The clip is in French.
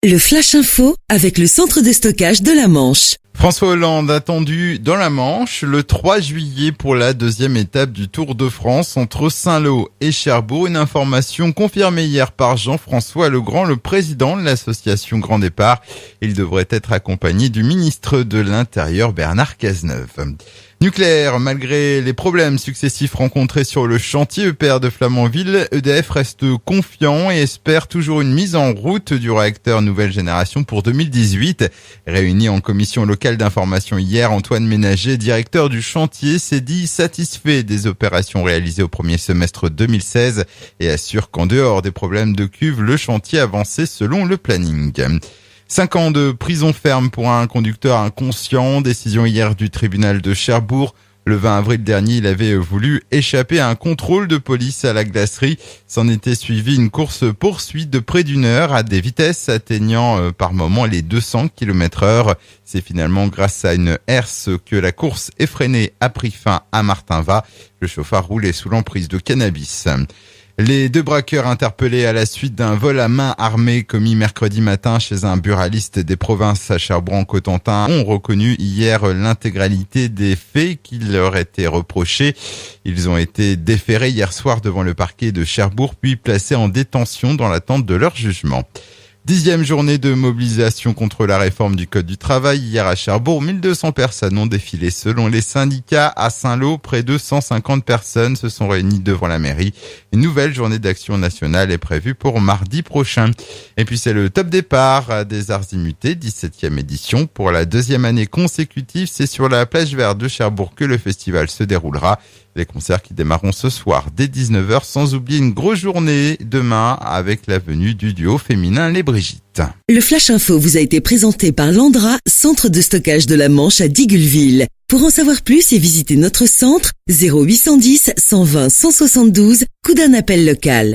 Le Flash Info avec le centre de stockage de la Manche. François Hollande attendu dans la Manche le 3 juillet pour la deuxième étape du Tour de France entre Saint-Lô et Cherbourg. Une information confirmée hier par Jean-François Legrand, le président de l'association Grand Départ. Il devrait être accompagné du ministre de l'Intérieur Bernard Cazeneuve. Nucléaire, malgré les problèmes successifs rencontrés sur le chantier EPR de Flamanville, EDF reste confiant et espère toujours une mise en route du réacteur nouvelle génération pour 2018. Réuni en commission locale d'information hier, Antoine Ménager, directeur du chantier, s'est dit satisfait des opérations réalisées au premier semestre 2016 et assure qu'en dehors des problèmes de cuve, le chantier avançait selon le planning. 5 ans de prison ferme pour un conducteur inconscient. Décision hier du tribunal de Cherbourg. Le 20 avril dernier, il avait voulu échapper à un contrôle de police à la glacerie. S'en était suivi une course-poursuite de près d'1 heure à des vitesses atteignant par moment les 200 km/h. C'est finalement grâce à une herse que la course effrénée a pris fin à Martinvat. Le chauffard roulait sous l'emprise de cannabis. Les 2 braqueurs interpellés à la suite d'un vol à main armée commis mercredi matin chez un buraliste des provinces à Cherbourg-en-Cotentin ont reconnu hier l'intégralité des faits qui leur étaient reprochés. Ils ont été déférés hier soir devant le parquet de Cherbourg puis placés en détention dans l'attente de leur jugement. 10e journée de mobilisation contre la réforme du Code du travail. Hier à Cherbourg, 1200 personnes ont défilé. Selon les syndicats, à Saint-Lô, près de 150 personnes se sont réunies devant la mairie. Une nouvelle journée d'action nationale est prévue pour mardi prochain. Et puis c'est le top départ des Arts Immutés, 17e édition. Pour la 2e année consécutive, c'est sur la plage verte de Cherbourg que le festival se déroulera. Les concerts qui démarreront ce soir dès 19h, sans oublier une grosse journée demain avec la venue du duo féminin Les Brigitte. Le Flash Info vous a été présenté par Landra, centre de stockage de la Manche à Digoulville. Pour en savoir plus et visiter notre centre, 0810 120 172, coup d'un appel local.